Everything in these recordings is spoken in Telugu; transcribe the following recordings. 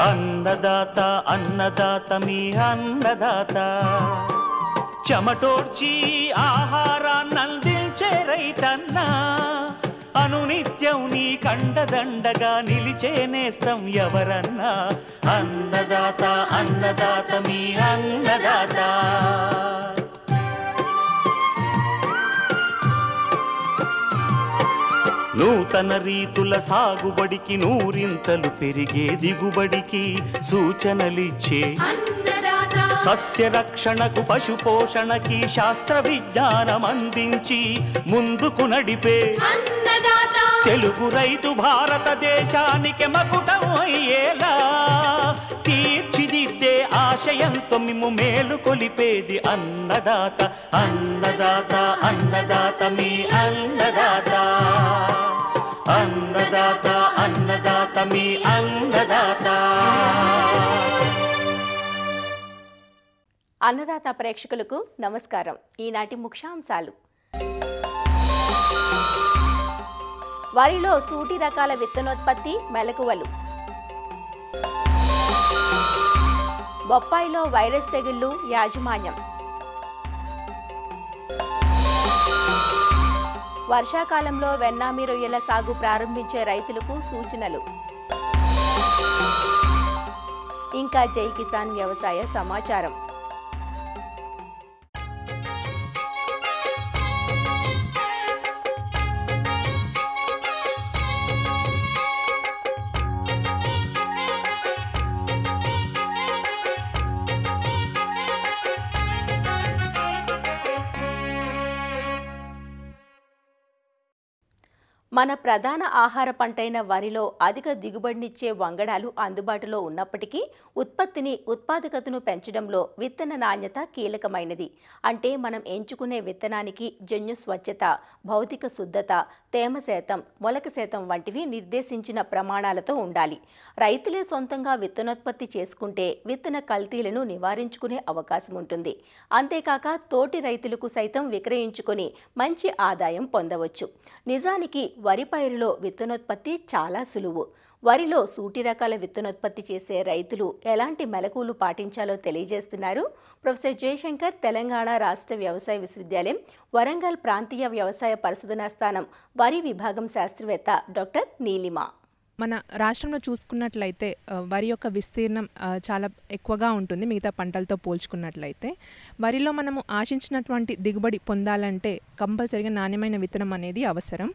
అన్నదాత అన్నదాత మీ అన్నదాత చెమటోడ్చి ఆహారాన్నందించే రైతన్నా అనునిత్యం నీ కండదండగా నిలిచే నేస్తం ఎవరన్నా అన్నదాత అన్నదాత మీ అన్నదాత నూతన రీతుల సాగుబడికి నూరింతలు పెరిగే దిగుబడికి సూచనలిచ్చే సస్య రక్షణకు పశు పోషణకి శాస్త్ర విజ్ఞానం అందించి ముందుకు నడిపే తెలుగు రైతు భారతదేశానికి మకుటం అయ్యేలా తీర్చిదిద్దే ఆశయంతో మిమ్ము మేలు కొలిపేది అన్నదాత అన్నదాత అన్నదాత మీ అన్నదాత అన్నదాత అన్నదాత మీ అన్నదాత. అన్నదాత ప్రేక్షకులకు నమస్కారం. ఈనాటి ముఖ్యాంశాలు: వరిలో సూటి రకాల విత్తనోత్పత్తి మెలకువలు, బొప్పాయిలో వైరస్ తెగుళ్లు యాజమాన్యం, వర్షాకాలంలో వెన్నామి రొయ్యల సాగు ప్రారంభించే రైతులకు సూచనలు, ఇంకా జై కిసాన్ వ్యవసాయ సమాచారం. మన ప్రధాన ఆహార పంటైన వరిలో అధిక దిగుబడినిచ్చే వంగడాలు అందుబాటులో ఉన్నప్పటికీ ఉత్పత్తిని ఉత్పాదకతను పెంచడంలో విత్తన నాణ్యత కీలకమైనది. అంటే మనం ఎంచుకునే విత్తనానికి జన్యు స్వచ్ఛత, భౌతిక శుద్ధత, తేమ శాతం, మొలక శాతం వంటివి నిర్దేశించిన ప్రమాణాలతో ఉండాలి. రైతులే సొంతంగా విత్తనోత్పత్తి చేసుకుంటే విత్తన కల్తీలను నివారించుకునే అవకాశం ఉంటుంది. అంతేకాక తోటి రైతులకు సైతం విక్రయించుకొని మంచి ఆదాయం పొందవచ్చు. నిజానికి వరి పైరులో విత్తనోత్పత్తి చాలా సులువు. వరిలో సూటి రకాల విత్తనోత్పత్తి చేసే రైతులు ఎలాంటి మెలకువలు పాటించాలో తెలియజేస్తున్నారు ప్రొఫెసర్ జయశంకర్, తెలంగాణ రాష్ట్ర వ్యవసాయ విశ్వవిద్యాలయం వరంగల్ ప్రాంతీయ వ్యవసాయ పరిశోధనా స్థానం వరి విభాగం శాస్త్రవేత్త డాక్టర్ నీలిమ. మన రాష్ట్రంలో చూసుకున్నట్లయితే వరి యొక్క విస్తీర్ణం చాలా ఎక్కువగా ఉంటుంది మిగతా పంటలతో పోల్చుకున్నట్లయితే. వరిలో మనము ఆశించినటువంటి దిగుబడి పొందాలంటే కంపల్సరిగా నాణ్యమైన విత్తనం అనేది అవసరం.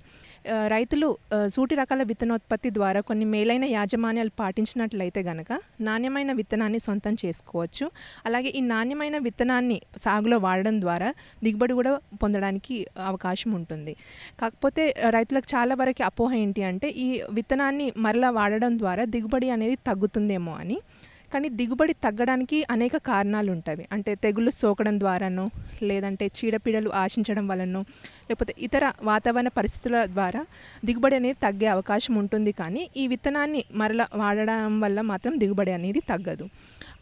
రైతులు సూటి రకాల విత్తనోత్పత్తి ద్వారా కొన్ని మేలైన యాజమాన్యాలు పాటించినట్లయితే గనక నాణ్యమైన విత్తనాన్ని సొంతం చేసుకోవచ్చు. అలాగే ఈ నాణ్యమైన విత్తనాన్ని సాగులో వాడడం ద్వారా దిగుబడి కూడా పొందడానికి అవకాశం ఉంటుంది. కాకపోతే రైతులకు చాలా వరకు అపోహ ఏంటి అంటే ఈ విత్తనాన్ని మరలా వాడడం ద్వారా దిగుబడి అనేది తగ్గుతుందేమో అని. కానీ దిగుబడి తగ్గడానికి అనేక కారణాలు ఉంటాయి. అంటే తెగుళ్ళు సోకడం ద్వారానో, లేదంటే చీడపీడలు ఆశించడం వలనో, లేకపోతే ఇతర వాతావరణ పరిస్థితుల ద్వారా దిగుబడి అనేది తగ్గే అవకాశం ఉంటుంది. కానీ ఈ విత్తనాన్ని మరలా వాడడం వల్ల మాత్రం దిగుబడి అనేది తగ్గదు.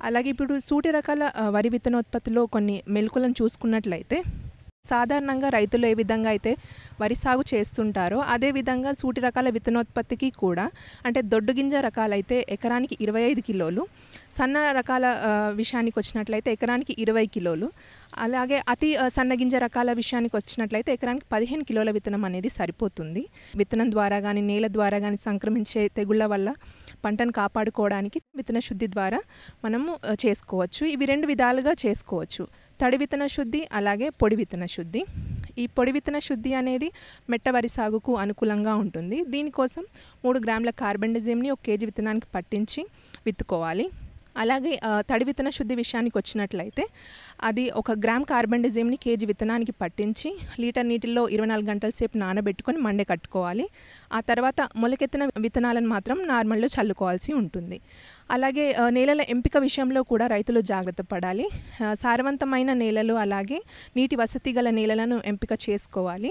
అలాగే ఇప్పుడు సూటి రకాల వరి విత్తనోత్పత్తిలో కొన్ని మెలకువలను చూసుకున్నట్లయితే సాధారణంగా రైతులు ఏ విధంగా అయితే వరి సాగు చేస్తుంటారో అదేవిధంగా సూటి రకాల విత్తనోత్పత్తికి కూడా, అంటే దొడ్డు గింజ రకాలైతే ఎకరానికి 25 కిలోలు, సన్న రకాల విషయానికి వచ్చినట్లయితే ఎకరానికి 20 కిలోలు, అలాగే అతి సన్నగింజ రకాల విషయానికి వచ్చినట్లయితే ఎకరానికి 15 కిలోల విత్తనం అనేది సరిపోతుంది. విత్తనం ద్వారా కానీ నేల ద్వారా కానీ సంక్రమించే తెగుళ్ళ వల్ల పంటను కాపాడుకోవడానికి విత్తన శుద్ధి ద్వారా మనము చేసుకోవచ్చు. ఇవి 2 విధాలుగా చేసుకోవచ్చు: తడి విత్తన శుద్ధి, అలాగే పొడి విత్తన శుద్ధి. ఈ పొడి విత్తన శుద్ధి అనేది మెట్ట వరి సాగుకు అనుకూలంగా ఉంటుంది. దీనికోసం 3 గ్రాముల కార్బెండజిమ్ని 1 కేజీ విత్తనానికి పట్టించి విత్తుకోవాలి. అలాగే తడి విత్తన శుద్ధి విషయానికి వచ్చినట్లయితే అది 1 గ్రామ్ కార్బెండజిమ్ని కేజీ విత్తనానికి పట్టించి లీటర్ నీటిలో 24 గంటల సేపు నానబెట్టుకొని మండే కట్టుకోవాలి. ఆ తర్వాత మొలకెత్తిన విత్తనాలను మాత్రం నార్మల్లో చల్లుకోవాల్సి ఉంటుంది. అలాగే నేలల ఎంపిక విషయంలో కూడా రైతులు జాగ్రత్త పడాలి. సారవంతమైన నేలలు అలాగే నీటి వసతి గల నేలలను ఎంపిక చేసుకోవాలి.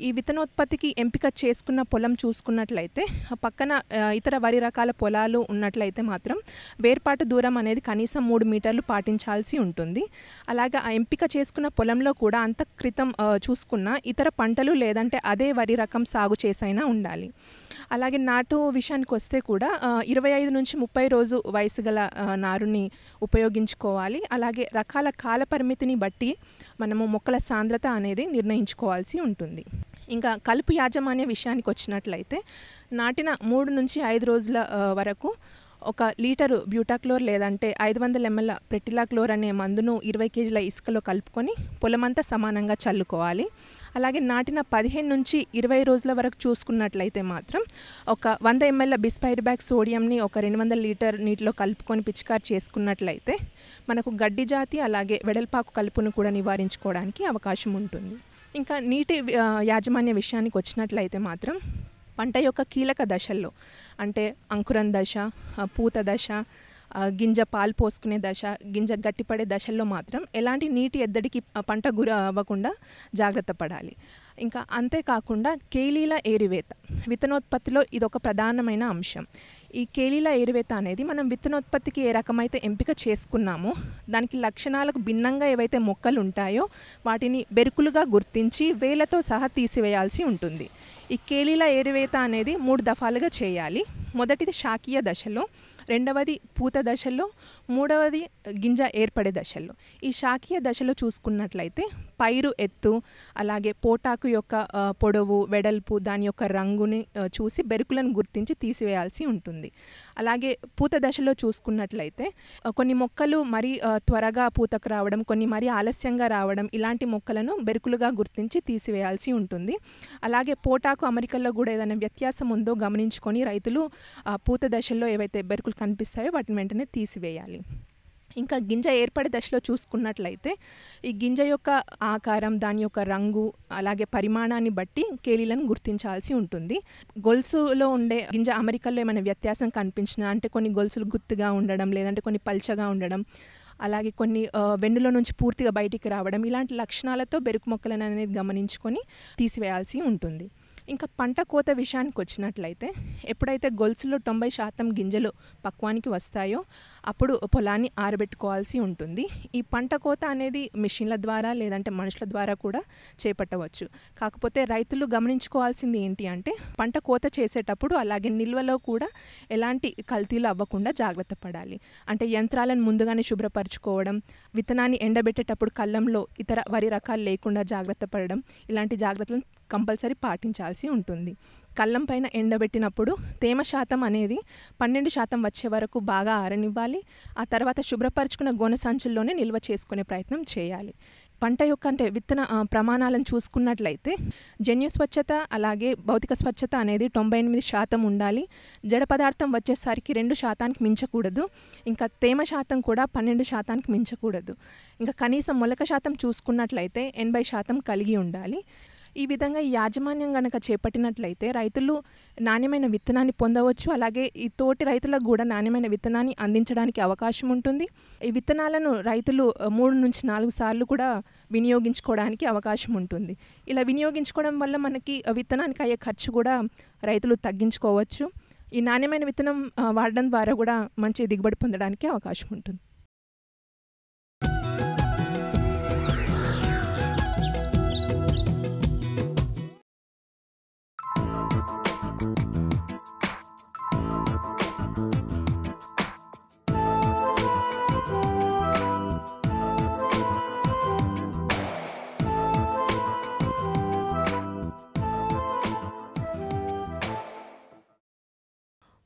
ఈ విత్తనోత్పత్తికి ఎంపిక చేసుకున్న పొలం చూసుకున్నట్లయితే పక్కన ఇతర వరి రకాల పొలాలు ఉన్నట్లయితే మాత్రం వేర్పాటు దూరం అనేది కనీసం 3 మీటర్లు పాటించాల్సి ఉంటుంది. అలాగే ఆ ఎంపిక చేసుకున్న పొలంలో కూడా అంత క్రితం చూసుకున్న ఇతర పంటలు లేదంటే అదే వరి రకం సాగు చేసైనా ఉండాలి. అలాగే నాటు విషయానికి వస్తే కూడా 25 నుంచి 30 రోజు రోజు వయసు గల నారుని ఉపయోగించుకోవాలి. అలాగే రకాల కాల పరిమితిని బట్టి మనము మొక్కల సాంద్రత అనేది నిర్ణయించుకోవాల్సి ఉంటుంది. ఇంకా కలుపు యాజమాన్య విషయానికి వచ్చినట్లయితే నాటిన 3 నుంచి 5 రోజుల వరకు 1 లీటరు బ్యూటాక్లోర్ లేదంటే 500 ml ప్రెటిలాక్లోర్ అనే మందును 20 kgల ఇసుకలో కలుపుకొని పొలమంతా సమానంగా చల్లుకోవాలి. అలాగే నాటిన 15 నుంచి 20 రోజుల వరకు చూసుకున్నట్లయితే మాత్రం 100 ml బిస్పైరిబాక్ సోడియంని 200 లీటర్ నీటిలో కలుపుకొని పిచికారి చేసుకున్నట్లయితే మనకు గడ్డి జాతి అలాగే వెడల్పాకు కలుపును కూడా నివారించుకోవడానికి అవకాశం ఉంటుంది. ఇంకా నీటి యాజమాన్య విషయానికి వచ్చినట్లయితే మాత్రం పంట యొక్క కీలక దశల్లో అంటే అంకురం దశ, పూత దశ, గింజ పాలు పోసుకునే దశ, గింజ గట్టిపడే దశల్లో మాత్రం ఎలాంటి నీటి ఎద్దడికి పంట గురి అవ్వకుండా జాగ్రత్త పడాలి. ఇంకా అంతేకాకుండా కేలీల ఏరివేత విత్తనోత్పత్తిలో ఇదొక ప్రధానమైన అంశం. ఈ కేలీల ఏరివేత అనేది మనం విత్తనోత్పత్తికి ఏ రకమైతే ఎంపిక చేసుకున్నామో దానికి లక్షణాలకు భిన్నంగా ఏవైతే మొక్కలు ఉంటాయో వాటిని బెరుకులుగా గుర్తించి వేలతో సహా తీసివేయాల్సి ఉంటుంది. ఈ కేలీల ఏరివేత అనేది 3 దఫాలుగా చేయాలి. మొదటిది శాకీయ దశలో, రెండవది పూత దశలో, మూడవది గింజ ఏర్పడే దశల్లో. ఈ శాకీయ దశలో చూసుకున్నట్లయితే పైరు ఎత్తు అలాగే పోటాకు యొక్క పొడవు, వెడల్పు, దాని యొక్క రంగుని చూసి బెరుకులను గుర్తించి తీసివేయాల్సి ఉంటుంది. అలాగే పూత దశలో చూసుకున్నట్లయితే కొన్ని మొక్కలు మరీ త్వరగా పూతకు రావడం, కొన్ని మరీ ఆలస్యంగా రావడం, ఇలాంటి మొక్కలను బెరుకులుగా గుర్తించి తీసివేయాల్సి ఉంటుంది. అలాగే పోటాకు అమరికల్లో కూడా ఏదైనా వ్యత్యాసం ఉందో గమనించుకొని రైతులు పూత దశల్లో ఏవైతే బెరుకులు కనిపిస్తాయో వాటిని వెంటనే తీసివేయాలి. ఇంకా గింజ ఏర్పడే దశలో చూసుకున్నట్లయితే ఈ గింజ యొక్క ఆకారం, దాని యొక్క రంగు అలాగే పరిమాణాన్ని బట్టి కేలీలను గుర్తించాల్సి ఉంటుంది. గొలుసులో ఉండే గింజ అమరికల్లో ఏమైనా వ్యత్యాసం కనిపించినా అంటే కొన్ని గొలుసులు గుత్తుగా ఉండడం లేదంటే కొన్ని పల్చగా ఉండడం అలాగే కొన్ని వెన్నులో నుంచి పూర్తిగా బయటికి రావడం ఇలాంటి లక్షణాలతో బెరుకు మొక్కలను అనేది గమనించుకొని తీసివేయాల్సి ఉంటుంది. ఇంకా పంట కోత విషయానికి వచ్చినట్లయితే ఎప్పుడైతే గొలుసులో 90% గింజలు పక్వానికి వస్తాయో అప్పుడు పొలాన్ని ఆరబెట్టుకోవాల్సి ఉంటుంది. ఈ పంట కోత అనేది మిషన్ల ద్వారా లేదంటే మనుషుల ద్వారా కూడా చేపట్టవచ్చు. కాకపోతే రైతులు గమనించుకోవాల్సింది ఏంటి అంటే పంట కోత చేసేటప్పుడు అలాగే నిల్వలో కూడా ఎలాంటి కల్తీలు అవ్వకుండా జాగ్రత్త పడాలి. అంటే యంత్రాలను ముందుగానే శుభ్రపరచుకోవడం, విత్తనాన్ని ఎండబెట్టేటప్పుడు కళ్ళంలో ఇతర వరి రకాలు లేకుండా జాగ్రత్త పడడం, ఇలాంటి జాగ్రత్తలను కంపల్సరీ పాటించాల్సి ఉంటుంది. కళ్ళం పైన ఎండబెట్టినప్పుడు తేమ శాతం అనేది 12% వచ్చే వరకు బాగా ఆరనివ్వాలి. ఆ తర్వాత శుభ్రపరచుకున్న గోనె సంచుల్లోనే నిల్వ చేసుకునే ప్రయత్నం చేయాలి. పంట యొక్క అంటే విత్తన ప్రమాణాలను చూసుకున్నట్లయితే జన్యు స్వచ్ఛత అలాగే భౌతిక స్వచ్ఛత అనేది 98% ఉండాలి. జడ పదార్థం వచ్చేసరికి 2% మించకూడదు. ఇంకా తేమ శాతం కూడా 12% మించకూడదు. ఇంకా కనీసం మొలక శాతం చూసుకున్నట్లయితే 80% కలిగి ఉండాలి. ఈ విధంగా ఈ యాజమాన్యం గనక చేపట్టినట్లయితే రైతులు నాణ్యమైన విత్తనాన్ని పొందవచ్చు. అలాగే ఈ తోటి రైతులకు కూడా నాణ్యమైన విత్తనాన్ని అందించడానికి అవకాశం ఉంటుంది. ఈ విత్తనాలను రైతులు 3 నుంచి 4 సార్లు కూడా వినియోగించుకోవడానికి అవకాశం ఉంటుంది. ఇలా వినియోగించుకోవడం వల్ల మనకి విత్తనానికి అయ్యే ఖర్చు కూడా రైతులు తగ్గించుకోవచ్చు. ఈ నాణ్యమైన విత్తనం వాడడం ద్వారా కూడా మంచి దిగుబడి పొందడానికి అవకాశం ఉంటుంది.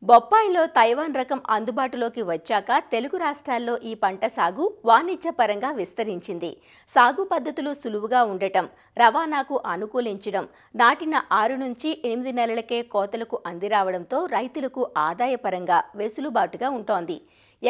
బొప్పాయిలో తైవాన్ రకం అందుబాటులోకి వచ్చాక తెలుగు రాష్ట్రాల్లో ఈ పంట సాగు వాణిజ్యపరంగా విస్తరించింది. సాగు పద్ధతులు సులువుగా ఉండటం, రవాణాకు అనుకూలించడం, నాటిన 6 నుంచి 8 నెలలకే కోతలకు అందిరావడంతో రైతులకు ఆదాయపరంగా వెసులుబాటుగా ఉంటోంది.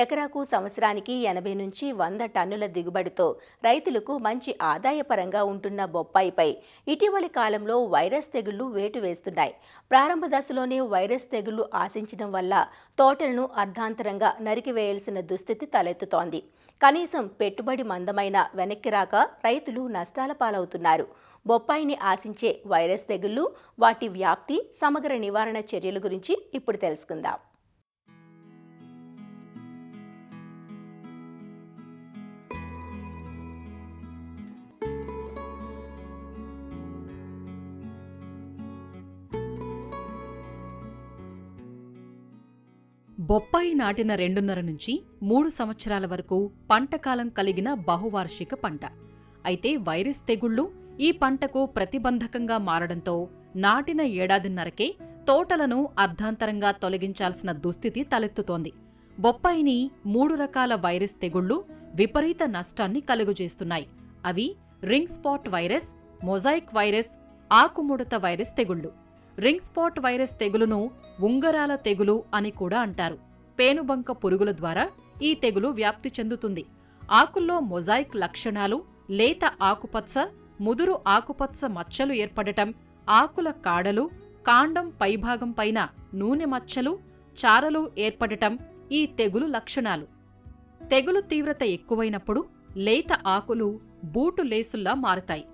ఎకరాకు సంవత్సరానికి 80 నుంచి 100 టన్నుల దిగుబడితో రైతులకు మంచి ఆదాయపరంగా ఉంటున్న బొప్పాయిపై ఇటీవలి కాలంలో వైరస్ తెగుళ్లు వేటు వేస్తున్నాయి. ప్రారంభ దశలోనే వైరస్ తెగుళ్లు ఆశించడం వల్ల తోటలను అర్ధాంతరంగా నరికివేయాల్సిన దుస్థితి తలెత్తుతోంది. కనీసం పెట్టుబడి మందమైన వెనక్కి రాక రైతులు నష్టాల పాలవుతున్నారు. బొప్పాయిని ఆశించే వైరస్ తెగుళ్లు, వాటి వ్యాప్తి, సమగ్ర నివారణ చర్యల గురించి ఇప్పుడు తెలుసుకుందాం. బొప్పాయి నాటిన 2.5 నుంచి 3 సంవత్సరాల వరకు పంటకాలం కలిగిన బహువార్షిక పంట. అయితే వైరస్ తెగుళ్లు ఈ పంటకు ప్రతిబంధకంగా మారడంతో నాటిన ఏడాదిన్నరకే తోటలను అర్ధాంతరంగా తొలగించాల్సిన దుస్థితి తలెత్తుతోంది. బొప్పాయిని 3 రకాల వైరస్ తెగుళ్లు విపరీత నష్టాన్ని కలుగజేస్తున్నాయి. అవి ring spot virus, mosaic virus, ఆకుముడత వైరస్ తెగుళ్లు. రింగ్ స్పాట్ వైరస్ తెగులును ఉంగరాల తెగులు అని కూడా అంటారు. పేనుబంక పురుగుల ద్వారా ఈ తెగులు వ్యాప్తి చెందుతుంది. ఆకుల్లో మొజాయిక్ లక్షణాలు, లేత ఆకుపచ్చ, ముదురు ఆకుపచ్చ మచ్చలు ఏర్పడటం, ఆకుల కాడలు, కాండం పైభాగం పైన నూనె మచ్చలు, చారలు ఏర్పడటం ఈ తెగులు లక్షణాలు. తెగులు తీవ్రత ఎక్కువైనప్పుడు లేత ఆకులు బూటు లేసుల్లా మారతాయి.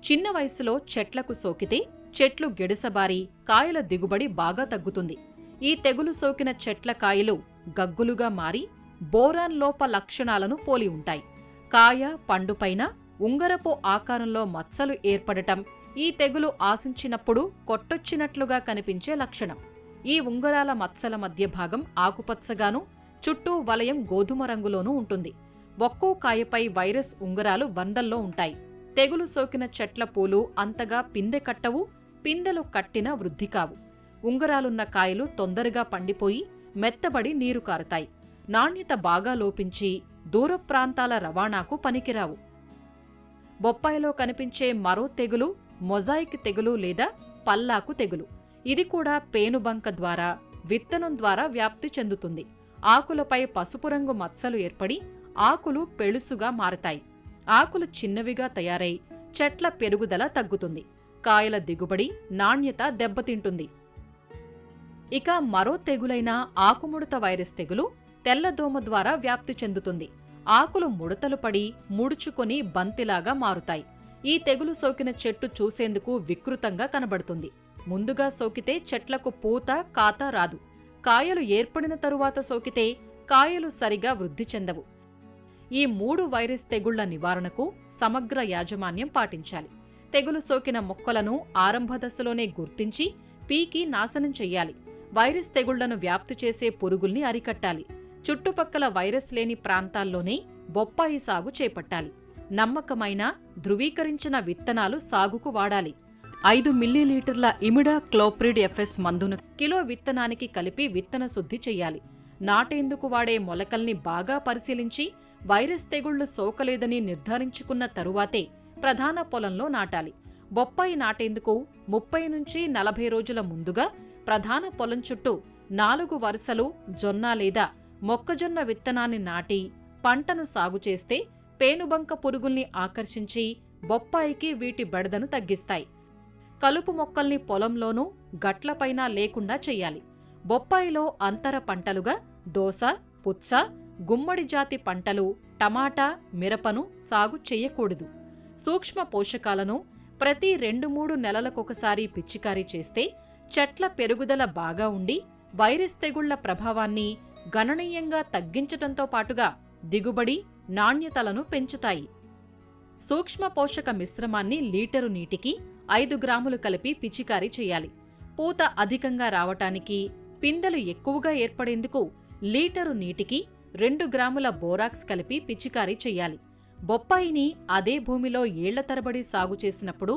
చిన్న వయసులో చెట్లకు సోకితే చెట్లు గెడసబారి కాయల దిగుబడి బాగా తగ్గుతుంది. ఈ తెగులు సోకిన చెట్ల కాయలు గగ్గులుగా మారి బోరాన్ లోప లక్షణాలను పోలి ఉంటాయి. కాయ, పండుపైన ఉంగరపు ఆకారంలో మచ్చలు ఏర్పడటం ఈ తెగులు ఆశించినప్పుడు కొట్టొచ్చినట్లుగా కనిపించే లక్షణం. ఈ ఉంగరాల మచ్చల మధ్య భాగం ఆకుపచ్చగాను, చుట్టూ వలయం గోధుమ రంగులోనూ ఉంటుంది. ఒక్కో కాయపై వైరస్ ఉంగరాలు వందల్లో ఉంటాయి. తెగులు సోకిన చెట్ల పూలు అంతగా పిందె కట్టవు, పిందెలు కట్టిన వృద్ధి కావు. ఉంగరాలున్న కాయలు తొందరగా పండిపోయి మెత్తబడి నీరు కారుతాయి. నాణ్యత బాగా లోపించి దూర ప్రాంతాల రవాణాకు పనికిరావు. బొప్పాయిలో కనిపించే మరో తెగులు మొజాయిక్ తెగులు లేదా పల్లాకు తెగులు. ఇది కూడా పేనుబంక ద్వారా, విత్తనం ద్వారా వ్యాప్తి చెందుతుంది. ఆకులపై పసుపు రంగు మచ్చలు ఏర్పడి ఆకులు పెళుసుగా మారతాయి. ఆకులు చిన్నవిగా తయారై చెట్ల పెరుగుదల తగ్గుతుంది. కాయల దిగుబడి, నాణ్యత దెబ్బతింటుంది. ఇక మరో తెగులైన ఆకుముడత వైరస్ తెగులు తెల్లదోమ ద్వారా వ్యాప్తి చెందుతుంది. ఆకులు ముడతలు పడి ముడుచుకొని బంతిలాగా మారుతాయి. ఈ తెగులు సోకిన చెట్టు చూసేందుకు వికృతంగా కనబడుతుంది. ముందుగా సోకితే చెట్లకు పూత, కాత రాదు. కాయలు ఏర్పడిన తరువాత సోకితే కాయలు సరిగా వృద్ధి చెందవు. ఈ 3 వైరస్ తెగుళ్ల నివారణకు సమగ్ర యాజమాన్యం పాటించాలి. తెగులు సోకిన మొక్కలను ఆరంభ దశలోనే గుర్తించి పీకి నాశనం చెయ్యాలి. వైరస్ తెగుళ్లను వ్యాప్తి చేసే పురుగుల్ని అరికట్టాలి. చుట్టుపక్కల వైరస్ లేని ప్రాంతాల్లోనే బొప్పాయి సాగు చేపట్టాలి. నమ్మకమైన, ధృవీకరించిన విత్తనాలు సాగుకు వాడాలి. 5 మిల్లీలీటర్ల ఇమిడా క్లోప్రిడ్ ఎఫ్ఎస్ మందును కిలో విత్తనానికి కలిపి విత్తన శుద్ధి చెయ్యాలి. నాటేందుకు వాడే మొలకల్ని బాగా పరిశీలించి వైరస్ తెగుళ్లు సోకలేదని నిర్ధారించుకున్న తరువాతే ప్రధాన పొలంలో నాటాలి. బొప్పాయి నాటేందుకు 30 నుంచి 40 రోజుల ముందుగా ప్రధాన పొలం చుట్టూ 4 వరుసలు జొన్న లేదా మొక్కజొన్న విత్తనాన్ని నాటి పంటను సాగు చేస్తే పేనుబంక పురుగుల్ని ఆకర్షించి బొప్పాయికి వీటి బెడదను తగ్గిస్తాయి. కలుపు మొక్కల్ని పొలంలోనూ గట్లపైన లేకుండా చెయ్యాలి. బొప్పాయిలో అంతర పంటలుగా దోస, పుచ్చ, గుమ్మడి జాతి పంటలు, టమాటా, మిరపను సాగు చెయ్యకూడదు. సూక్ష్మ పోషకాలను ప్రతి 2-3 నెలలకొకసారి పిచికారీ చేస్తే చెట్ల పెరుగుదల బాగా ఉండి వైరస్ తెగుళ్ల ప్రభావాన్ని గణనీయంగా తగ్గించటంతో పాటుగా దిగుబడి, నాణ్యతలను పెంచుతాయి. సూక్ష్మ పోషక మిశ్రమాన్ని లీటరు నీటికి 5 గ్రాములు కలిపి పిచికారీ చెయ్యాలి. పూత అధికంగా రావటానికి, పిందెలు ఎక్కువగా ఏర్పడేందుకు లీటరు నీటికి 2 గ్రాముల బోరాక్స్ కలిపి పిచికారీ చెయ్యాలి. బొప్పాయిని అదే భూమిలో ఏళ్ల తరబడి సాగు చేసినప్పుడు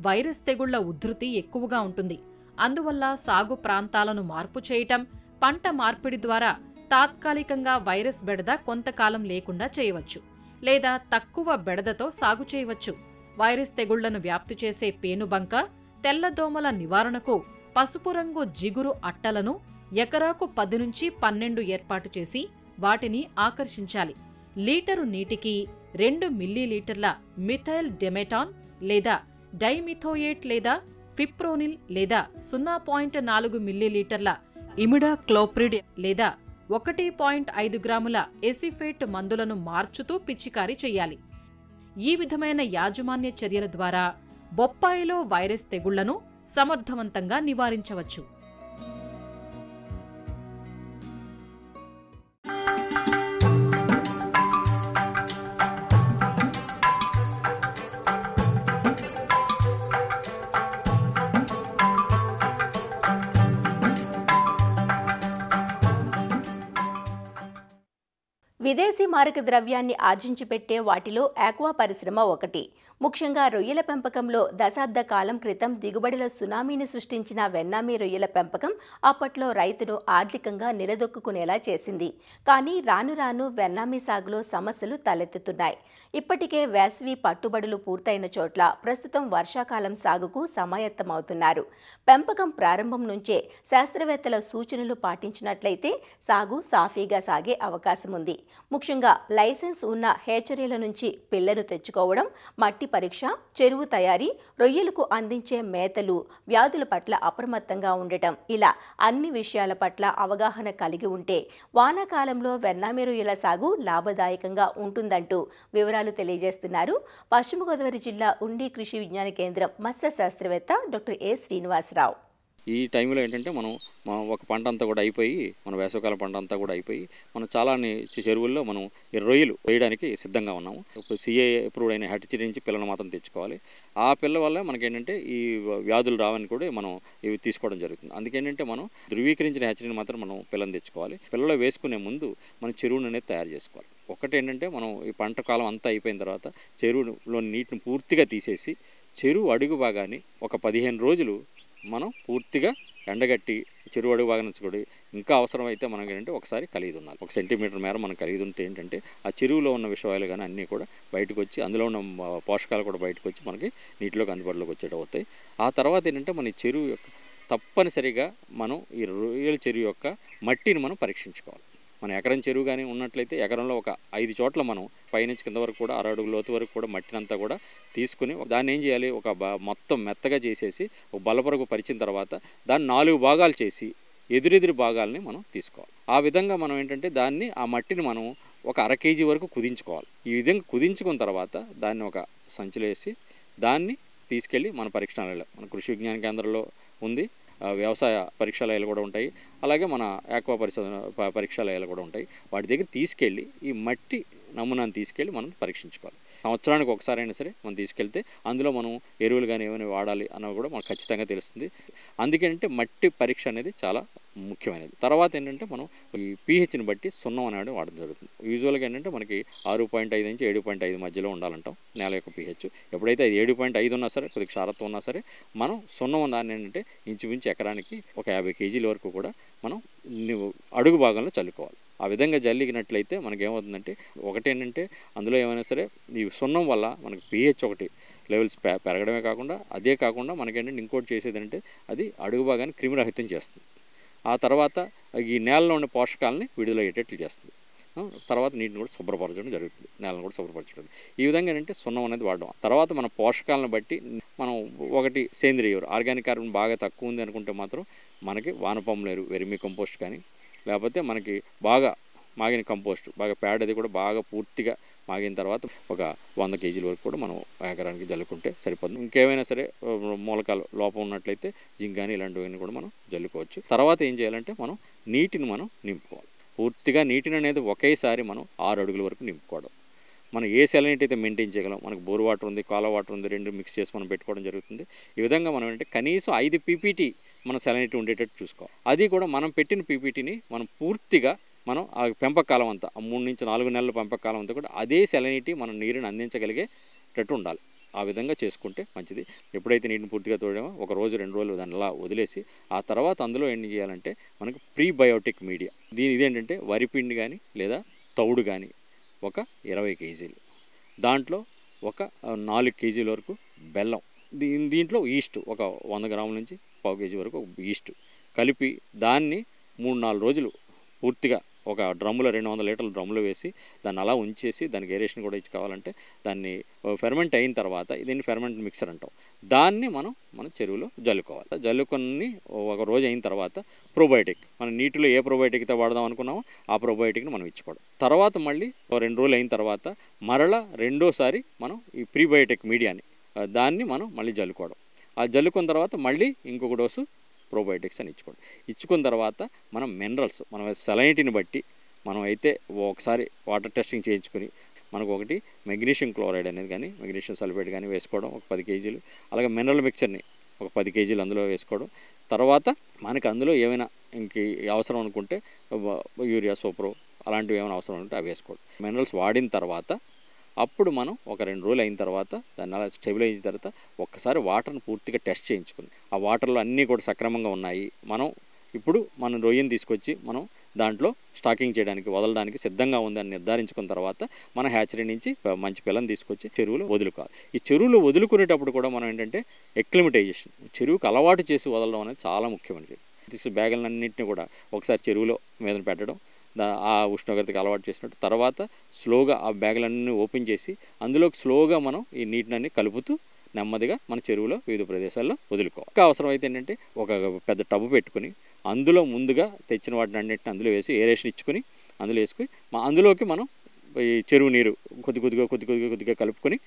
వైరస్ తెగుళ్ల ఉధృతి ఎక్కువగా ఉంటుంది. అందువల్ల సాగు ప్రాంతాలను మార్పు చేయటం, పంట మార్పిడి ద్వారా తాత్కాలికంగా వైరస్ బెడద కొంతకాలం లేకుండా చేయవచ్చు, లేదా తక్కువ బెడదతో సాగు చేయవచ్చు. వైరస్ తెగుళ్లను వ్యాప్తి చేసే పేనుబంక, తెల్లదోమల నివారణకు పసుపు రంగు జిగురు అట్టలను ఎకరాకు 10 నుంచి 12 ఏర్పాటు చేసి వాటిని ఆకర్షించాలి. లీటరు నీటికి 2 మిల్లీలీటర్ల మిథైల్ డెమెటాన్ లేదా డైమిథోయేట్ లేదా ఫిప్రోనిల్ లేదా 0.4 మిల్లీలీటర్ల ఇమిడా క్లోప్రిడ్ లేదా 1.5 గ్రాముల ఎసిఫేట్ మందులను మార్చుతూ పిచికారీ చెయ్యాలి. ఈ విధమైన యాజమాన్య చర్యల ద్వారా బొప్పాయిలో వైరస్ తెగుళ్లను సమర్థవంతంగా నివారించవచ్చు. విదేశీ మారక ద్రవ్యాన్ని ఆర్జించి పెట్టే వాటిలో ఆక్వా పరిశ్రమ ఒకటి. ముఖ్యంగా రొయ్యల పెంపకంలో దశాబ్ద కాలం క్రితం దిగుబడుల సునామీని సృష్టించిన వెన్నామీ రొయ్యల పెంపకం అప్పట్లో రైతును ఆర్థికంగా నిలదొక్కునేలా చేసింది. కానీ రాను రాను వెన్నామీ సాగులో సమస్యలు తలెత్తుతున్నాయి. ఇప్పటికే వేసవి పట్టుబడులు పూర్తయిన చోట్ల ప్రస్తుతం వర్షాకాలం సాగుకు సమాయత్తమవుతున్నారు. పెంపకం ప్రారంభం నుంచే శాస్త్రవేత్తల సూచనలు పాటించినట్లయితే సాగు సాఫీగా సాగే అవకాశం ఉంది. ముఖ్యంగా లైసెన్స్ ఉన్న హేచరీల నుంచి పిల్లను తెచ్చుకోవడం, మట్టి పరీక్ష, చెరువు తయారీ, రొయ్యలకు అందించే మేతలు, వ్యాధుల పట్ల అప్రమత్తంగా ఉండటం, ఇలా అన్ని విషయాల పట్ల అవగాహన కలిగి ఉంటే వానాకాలంలో వెన్నామీ రొయ్యల సాగు లాభదాయకంగా ఉంటుందంటూ వివరాలు తెలియజేస్తున్నారు పశ్చిమ గోదావరి జిల్లా ఉండి కృషి విజ్ఞాన కేంద్రం మత్స్య శాస్త్రవేత్త డాక్టర్ ఏ శ్రీనివాసరావు. ఈ టైంలో ఏంటంటే మనం ఒక పంట అంతా కూడా అయిపోయి, మన వేసవికాల పంట అంతా కూడా అయిపోయి, మనం చాలా చెరువుల్లో మనం ఈ రొయ్యలు వేయడానికి సిద్ధంగా ఉన్నాము. ఇప్పుడు సిఏ అప్రూవ్డ్ అయిన హ్యాచరీ నుంచి పిల్లలు మాత్రం తెచ్చుకోవాలి. ఆ పిల్ల వల్ల మనకేంటంటే ఈ వ్యాధులు రావని కూడా మనం ఇవి తీసుకోవడం జరుగుతుంది. అందుకేంటంటే మనం ధృవీకరించిన హ్యాచరీని మాత్రం మనం పిల్లని తెచ్చుకోవాలి. పిల్లలు వేసుకునే ముందు మనం చెరువును అనేది తయారు చేసుకోవాలి. ఒకటి ఏంటంటే మనం ఈ పంట కాలం అంతా అయిపోయిన తర్వాత చెరువులో నీటిని పూర్తిగా తీసేసి చెరువు అడుగు భాగాన్ని ఒక 15 రోజులు మనం పూర్తిగా ఎండగట్టి చెరువు అడుగు బాగా నచ్చుకోండి. ఇంకా అవసరమైతే మనకి ఏంటంటే ఒకసారి కలిగి ఉండాలి. 1 సెంటీమీటర్ మేర మనం కలిగి ఉంటే ఏంటంటే ఆ చెరువులో ఉన్న విషవాయులు కానీ అన్నీ కూడా బయటకు వచ్చి, అందులో ఉన్న పోషకాలు కూడా బయటకు వచ్చి మనకి నీటిలోకి అందుబాటులోకి వచ్చేట అవుతాయి. ఆ తర్వాత ఏంటంటే మన చెరువు యొక్క తప్పనిసరిగా మనం ఈ రొయ్యల చెరువు యొక్క మట్టిని మనం పరీక్షించుకోవాలి. మన ఎకరం చెరువు కానీ ఉన్నట్లయితే ఎకరంలో ఒక 5 చోట్ల మనం పైనుంచి కింద వరకు కూడా 6 అడుగుల లోతు వరకు కూడా మట్టినంతా కూడా తీసుకుని దాన్ని ఏం చేయాలి, ఒక మొత్తం మెత్తగా చేసేసి ఒక బలపరకు పరిచిన తర్వాత దాన్ని 4 భాగాలు చేసి ఎదురెదురు భాగాలని మనం తీసుకోవాలి. ఆ విధంగా మనం ఏంటంటే దాన్ని ఆ మట్టిని మనం ఒక 1/2 కేజీ వరకు కుదించుకోవాలి. ఈ విధంగా కుదించుకున్న తర్వాత దాన్ని ఒక సంచిలో వేసి దాన్ని తీసుకెళ్ళి మన పరీక్షణాలయాలు, మన కృషి విజ్ఞాన కేంద్రంలో ఉంది, వ్యవసాయ పరీక్షాలయాలు కూడా ఉంటాయి, అలాగే మన ఆక్వా పరీక్షాలయాలు కూడా ఉంటాయి. వాటి దగ్గర తీసుకెళ్ళి ఈ మట్టి నమూనాను తీసుకెళ్ళి మనం పరీక్షించుకోవాలి. సంవత్సరానికి ఒకసారి అయినా సరే మనం తీసుకెళ్తే అందులో మనం ఎరువులు కానీ ఏమైనా వాడాలి అన్నవి కూడా మనకు ఖచ్చితంగా తెలుస్తుంది. అందుకేంటంటే మట్టి పరీక్ష అనేది చాలా ముఖ్యమైనది. తర్వాత ఏంటంటే మనం ఈ పీహెచ్ని బట్టి సున్నం అనేది వాడడం జరుగుతుంది. యూజువల్గా ఏంటంటే మనకి 6.5 నుంచి 7.5 మధ్యలో ఉండాలంటాం నేల యొక్క పీహెచ్. ఎప్పుడైతే అది 7.5 ఉన్నా సరే, కొద్దిగా క్షారత్వం ఉన్నా సరే, మనం సున్నం దాన్ని ఏంటంటే ఇంచుమించు ఎకరానికి ఒక 50 కేజీల వరకు కూడా మనం అడుగు భాగంలో చల్లుకోవాలి. ఆ విధంగా జల్లిగినట్లయితే మనకేమవుతుందంటే ఒకటేంటంటే అందులో ఏమైనా సరే ఈ సున్నం వల్ల మనకి pH ఒకటి లెవెల్స్ పెరగడమే కాకుండా, అదే కాకుండా మనకేంటంటే ఇంకోటి చేసేది అంటే అది అడుగు భాగాన్ని క్రిమిరహితం చేస్తుంది. ఆ తర్వాత ఈ నేలలో ఉన్న పోషకాలని విడుదలయ్యేటట్లు చేస్తుంది. తర్వాత నీటిని కూడా శుభ్రపరచడం జరుగుతుంది, నేలను కూడా శుభ్రపరచడం. ఈ విధంగా ఏంటంటే సున్నం అనేది వాడడం. తర్వాత మన పోషకాలను బట్టి మనం ఒకటి సేంద్రియ ఎరువు, ఆర్గానిక్ కార్బన్ బాగా తక్కువ ఉంది అనుకుంటే మాత్రం మనకి వానపాముల ఎరువు, వెర్మి కంపోస్ట్ కానీ, లేకపోతే మనకి బాగా మాగిన కంపోస్ట్, బాగా పేడ అది కూడా బాగా పూర్తిగా మాగిన తర్వాత ఒక 100 కేజీల వరకు కూడా మనం ఎకరానికి జల్లుకుంటే సరిపోతుంది. ఇంకేమైనా సరే మూలకాలు లోపం ఉన్నట్లయితే జింక్ కానీ ఇలాంటివన్నీ కూడా మనం జల్లుకోవచ్చు. తర్వాత ఏం చేయాలంటే మనం నీటిని మనం నింపుకోవాలి. పూర్తిగా నీటిని అనేది ఒకేసారి మనం 6 అడుగుల వరకు నింపుకోవడం. మనం ఏ సెలనిటీ అయితే మెయింటైన్ చేయగలం, మనకు బోర్ వాటర్ ఉంది, కాల వాటర్ ఉంది, 2 మిక్స్ చేసి మనం పెట్టుకోవడం జరుగుతుంది. ఈ విధంగా మనం అంటే కనీసం 5 పీపీటీ మన సెలనిటీ ఉండేటట్టు చూసుకోవాలి. అది కూడా మనం పెట్టిన పీపీటీని మనం పూర్తిగా మనం ఆ పెంపకాలం అంతా 3 నుంచి 4 నెలల పెంపకాలం అంతా కూడా అదే సెలనిటీ మనం నీరుని అందించగలిగేటట్టు ఉండాలి. ఆ విధంగా చేసుకుంటే మంచిది. ఎప్పుడైతే నీటిని పూర్తిగా తోడామో 1 రోజు 2 రోజులు దాన్ని అలా వదిలేసి ఆ తర్వాత అందులో ఏం చేయాలంటే మనకు ప్రీబయోటిక్ మీడియా, ఇదేంటంటే వరిపిండి కానీ లేదా తౌడు కానీ ఒక 20 కేజీలు, దాంట్లో ఒక 4 కేజీల వరకు బెల్లం, దీంట్లో ఈస్ట్ ఒక 100 గ్రాముల నుంచి 1/4 కేజీ వరకు ఈస్ట్ కలిపి దాన్ని 3-4 రోజులు పూర్తిగా ఒక డ్రమ్ములో 200 లీటర్ల డ్రమ్ములో వేసి దాన్ని అలా ఉంచేసి దానికి ఏరేషన్ కూడా ఇచ్చి కావాలంటే దాన్ని ఫెర్మెంట్ అయిన తర్వాత దీన్ని ఫెర్మెంట్ మిక్సర్ అంటాం. దాన్ని మనం చెరువులో జల్లుకోవాలి. జల్లుకొని 1 రోజు అయిన తర్వాత ప్రోబయోటిక్, మనం నీటిలో ఏ ప్రోబయోటిక్తో వాడదాం అనుకున్నామో ఆ ప్రోబయోటిక్ని మనం ఇచ్చుకోవడం. తర్వాత మళ్ళీ 2 రోజులు అయిన తర్వాత మరలా రెండోసారి మనం ఈ ప్రీబయోటిక్ మీడియాని దాన్ని మనం మళ్ళీ జల్లుకోవడం. ఆ జల్లుకున్న తర్వాత మళ్ళీ ఇంకొక డోసు ప్రోబయోటిక్స్ అని ఇచ్చుకున్న తర్వాత మనం మినరల్స్, మన సెలనిటీని బట్టి మనం అయితే ఒకసారి వాటర్ టెస్టింగ్ చేయించుకొని మనకు ఒకటి మెగ్నీషియం క్లోరైడ్ అనేది కానీ మెగ్నీషియం సల్ఫేట్ కానీ వేసుకోవడం ఒక 10 కేజీలు, అలాగే మినరల్ మిక్చర్ని ఒక 10 కేజీలు అందులో వేసుకోవడం. తర్వాత మనకి అందులో ఏమైనా ఇంక అవసరం అనుకుంటే యూరియా, సూపరో అలాంటివి ఏమైనా అవసరం ఉంటే అవి వేసుకోవడం. మినరల్స్ వాడిన తర్వాత అప్పుడు మనం ఒక 2 రోజులు అయిన తర్వాత దాన్ని అలా స్టెబిలైజ్ అయిన తర్వాత ఒక్కసారి వాటర్ని పూర్తిగా టెస్ట్ చేయించుకుని ఆ వాటర్లో అన్నీ కూడా సక్రమంగా ఉన్నాయి, మనం రొయ్యను తీసుకొచ్చి మనం దాంట్లో స్టాకింగ్ చేయడానికి వదలడానికి సిద్ధంగా ఉందని నిర్ధారించుకున్న తర్వాత మన హ్యాచరీ నుంచి మంచి పిల్లని తీసుకొచ్చి చెరువులో వదులుకోవాలి. ఈ చెరువులో వదులుకునేటప్పుడు కూడా మనం ఏంటంటే ఎక్లిమటైజేషన్, చెరువుకి అలవాటు చేసి వదలడం అనేది చాలా ముఖ్యమైనది. బ్యాగులన్నింటినీ కూడా ఒకసారి చెరువులో మీద పెట్టడం, ఆ ఉష్ణోగ్రతకి అలవాటు చేసినట్టు తర్వాత స్లోగా ఆ బ్యాగులన్నీ ఓపెన్ చేసి అందులోకి స్లోగా మనం ఈ నీటిని కలుపుతూ నెమ్మదిగా మన చెరువులో వివిధ ప్రదేశాల్లో వదులుకోవాలి. ఇంకా అవసరం అయితే ఏంటంటే ఒక పెద్ద టబ్బు పెట్టుకుని అందులో ముందుగా తెచ్చిన వాటిని అన్నింటిని అందులో వేసి ఏరేషన్ ఇచ్చుకొని అందులో వేసుకుని అందులోకి మనం ఈ చెరువు నీరు కొద్దిగా కలుపుకొని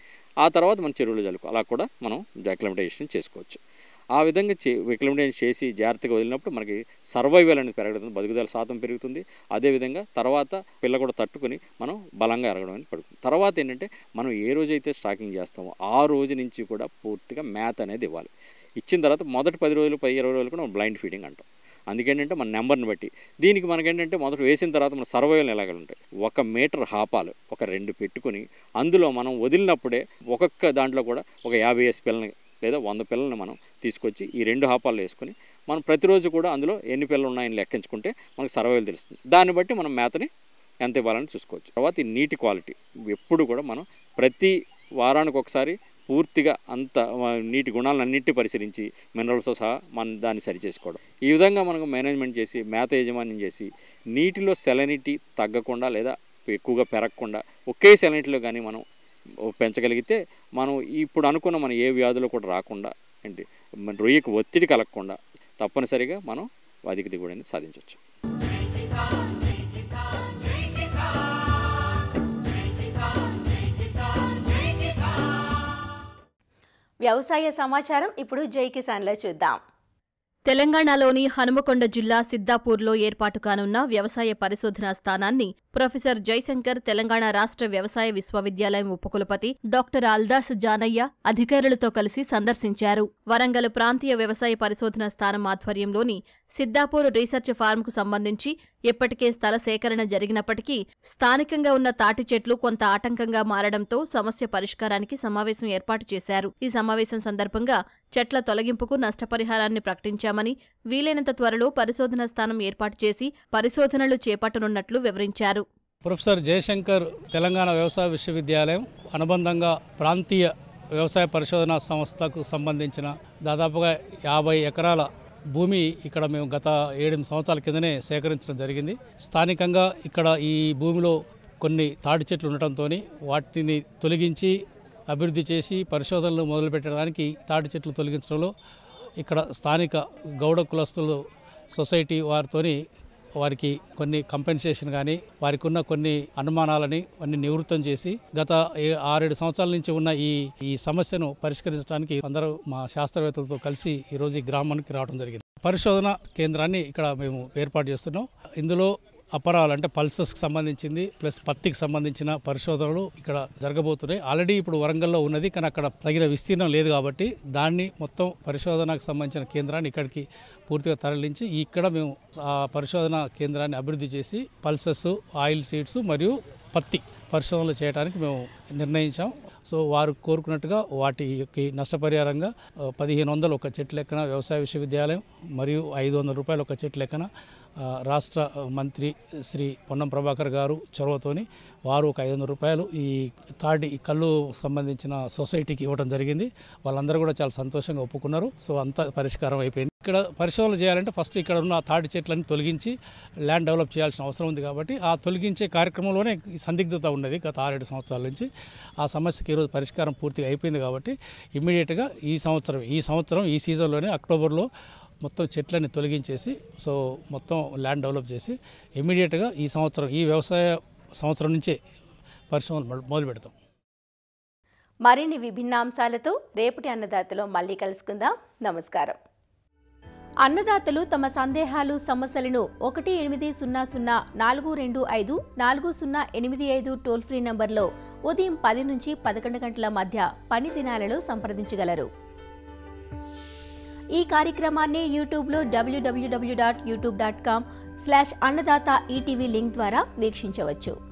ఆ తర్వాత మన చెరువులో చల్లుకో. అలా కూడా మనం అక్లిమటైజేషన్ చేసుకోవచ్చు. ఆ విధంగా అక్లిమటైజేషన్ చేసి జాగ్రత్తగా వదిలినప్పుడు మనకి సర్వైవల్ అనేది పెరగడం, బతుకుదల శాతం పెరుగుతుంది. అదేవిధంగా తర్వాత పిల్ల కూడా తట్టుకుని మనం బలంగా ఎరగడం అనేది పడుతుంది. తర్వాత ఏంటంటే మనం ఏ రోజైతే స్టాకింగ్ చేస్తామో ఆ రోజు నుంచి కూడా పూర్తిగా మేత అనేది ఇవ్వాలి. ఇచ్చిన తర్వాత మొదటి 10 రోజులు 20 రోజులు కూడా మనం బ్లైండ్ ఫీడింగ్ అంటాం. అందుకేంటంటే మన నెంబర్ని బట్టి దీనికి మనకేంటంటే మొదట వేసిన తర్వాత మన సర్వైవల్ ఎలాగలు ఉంటాయి. 1 మీటర్ హాపాలు ఒక 2 పెట్టుకుని అందులో మనం వదిలినప్పుడే ఒక్కొక్క దాంట్లో కూడా ఒక 50 పిల్లని లేదా 100 పిల్లల్ని మనం తీసుకొచ్చి ఈ 2 హాపాలు వేసుకొని మనం ప్రతిరోజు కూడా అందులో ఎన్ని పిల్లలు ఉన్నాయని లెక్కించుకుంటే మనకు సర్వైవల్ తెలుస్తుంది. దాన్ని బట్టి మనం మేతని ఎంత ఇవ్వాలని చూసుకోవచ్చు. తర్వాత ఈ నీటి క్వాలిటీ ఎప్పుడు కూడా మనం ప్రతి వారానికి ఒకసారి పూర్తిగా అంత నీటి గుణాలన్నింటినీ పరిశీలించి మినరల్స్తో సహా మనం దాన్ని సరి చేసుకోవడం. ఈ విధంగా మనకు మేనేజ్మెంట్ చేసి మేత యాజమాన్యం చేసి నీటిలో సెలనిటీ తగ్గకుండా లేదా ఎక్కువగా పెరగకుండా ఒకే సెలనిటీలో కానీ మనం పెంచగలిగితే మనం ఇప్పుడు అనుకున్న మన ఏ వ్యాధులు కూడా రాకుండా ఏంటి మన రొయ్యకు ఒత్తిడి కలగకుండా తప్పనిసరిగా మనం అధిక దిగుబడిని సాధించవచ్చు. వ్యవసాయ సమాచారం ఇప్పుడు జై కిసాన్లో చూద్దాం. తెలంగాణలోని హనుమకొండ జిల్లా సిద్దాపూర్లో ఏర్పాటు కానున్న వ్యవసాయ పరిశోధనా స్థానాన్ని ప్రొఫెసర్ జయశంకర్ తెలంగాణ రాష్ట్ర వ్యవసాయ విశ్వవిద్యాలయం ఉపకులపతి డాక్టర్ అల్దాస్ జానయ్య అధికారులతో కలిసి సందర్శించారు. వరంగల్ ప్రాంతీయ వ్యవసాయ పరిశోధనా స్థానం ఆధ్వర్యంలోని సిద్దాపూర్ రీసెర్చ్ ఫార్మ్కు సంబంధించి ఇప్పటికే స్థల సేకరణ జరిగినప్పటికీ స్థానికంగా ఉన్న తాటి చెట్లు కొంత ఆటంకంగా మారడంతో సమస్య పరిష్కారానికి సమావేశం ఏర్పాటు చేశారు. ఈ సమావేశం సందర్భంగా చెట్ల తొలగింపుకు నష్టపరిహారాన్ని ప్రకటించామని, వీలైనంత త్వరలో పరిశోధనా స్థానం ఏర్పాటు చేసి పరిశోధనలు చేపట్టనున్నట్లు వివరించారు. ప్రొఫెసర్ జయశంకర్ తెలంగాణ వ్యవసాయ విశ్వవిద్యాలయం అనుబంధంగా ప్రాంతీయ వ్యవసాయ పరిశోధనా సంస్థకు సంబంధించిన దాదాపుగా 50 ఎకరాల భూమి ఇక్కడ మేము గత 7 సంవత్సరాల కిందనే సేకరించడం జరిగింది. స్థానికంగా ఇక్కడ ఈ భూమిలో కొన్ని తాటి చెట్లు ఉండటంతో వాటిని తొలగించి అభివృద్ధి చేసి పరిశోధనలు మొదలుపెట్టడానికి తాటి చెట్లు తొలగించడంలో ఇక్కడ స్థానిక గౌడ కులస్తులు సొసైటీ వారికి కొన్ని కంపెన్సేషన్ కానీ వారికి ఉన్న కొన్ని అనుమానాలని అన్ని నివృత్తం చేసి గత 6-7 సంవత్సరాల నుంచి ఉన్న ఈ సమస్యను పరిష్కరించడానికి అందరూ మా శాస్త్రవేత్తలతో కలిసి ఈరోజు ఈ గ్రామానికి రావడం జరిగింది. పరిశోధన కేంద్రాన్ని ఇక్కడ మేము ఏర్పాటు చేస్తున్నాం. ఇందులో అపరాలు అంటే పల్సెస్కి సంబంధించింది ప్లస్ పత్తికి సంబంధించిన పరిశోధనలు ఇక్కడ జరగబోతున్నాయి. ఆల్రెడీ ఇప్పుడు వరంగల్లో ఉన్నది, కానీ అక్కడ తగిన విస్తీర్ణం లేదు కాబట్టి దాన్ని మొత్తం పరిశోధనకు సంబంధించిన కేంద్రాన్ని ఇక్కడికి పూర్తిగా తరలించి ఇక్కడ మేము ఆ పరిశోధన కేంద్రాన్ని అభివృద్ధి చేసి పల్సెస్, ఆయిల్ సీడ్స్ మరియు పత్తి పరిశోధనలు చేయడానికి మేము నిర్ణయించాం. సో వారు కోరుకున్నట్టుగా వాటికి నష్టపరిహారంగా 1500 ఒక చెట్టు లెక్కన వ్యవసాయ విశ్వవిద్యాలయం మరియు 500 రూపాయలు ఒక చెట్టు లెక్కన రాష్ట్ర మంత్రి శ్రీ పొన్నం ప్రభాకర్ గారు చొరవతోని వారు ఒక 500 రూపాయలు ఈ కళ్ళు సంబంధించిన సొసైటీకి ఇవ్వడం జరిగింది. వాళ్ళందరూ కూడా చాలా సంతోషంగా ఒప్పుకున్నారు. సో అంతా పరిష్కారం అయిపోయింది. ఇక్కడ పరిశోధనలు చేయాలంటే ఫస్ట్ ఇక్కడ ఉన్న తాటి చెట్లను తొలగించి ల్యాండ్ డెవలప్ చేయాల్సిన అవసరం ఉంది కాబట్టి ఆ తొలగించే కార్యక్రమంలోనే సందిగ్ధత ఉన్నది గత 6-7 సంవత్సరాల నుంచి. ఆ సమస్యకి ఈరోజు పరిష్కారం పూర్తిగా అయిపోయింది కాబట్టి ఇమ్మీడియట్గా ఈ సంవత్సరం ఈ సీజన్లోనే అక్టోబర్లో మొత్తం చెట్లని తొలగించేసి సో మొత్తం ల్యాండ్ డెవలప్ చేసి ఇమ్మీడియట్గా ఈ వ్యవసాయ సంవత్సరం నుంచే పరిశ్రమలు మొదలు పెడతాం. మరిన్ని విభిన్న అంశాలతో రేపటి అన్నదాతలో మళ్ళీ కలుసుకుందాం. నమస్కారం. అన్నదాతలు తమ సందేహాలు, సమస్యలను 1800-425-4085 టోల్ ఫ్రీ నంబర్లో ఉదయం 10 నుంచి 11 గంటల మధ్య పని దినాలలో సంప్రదించగలరు. ఈ కార్యక్రమాన్ని యూట్యూబ్లో www.youtube.com/అన్నదాత ఈటీవీ లింక్ ద్వారా వీక్షించవచ్చు.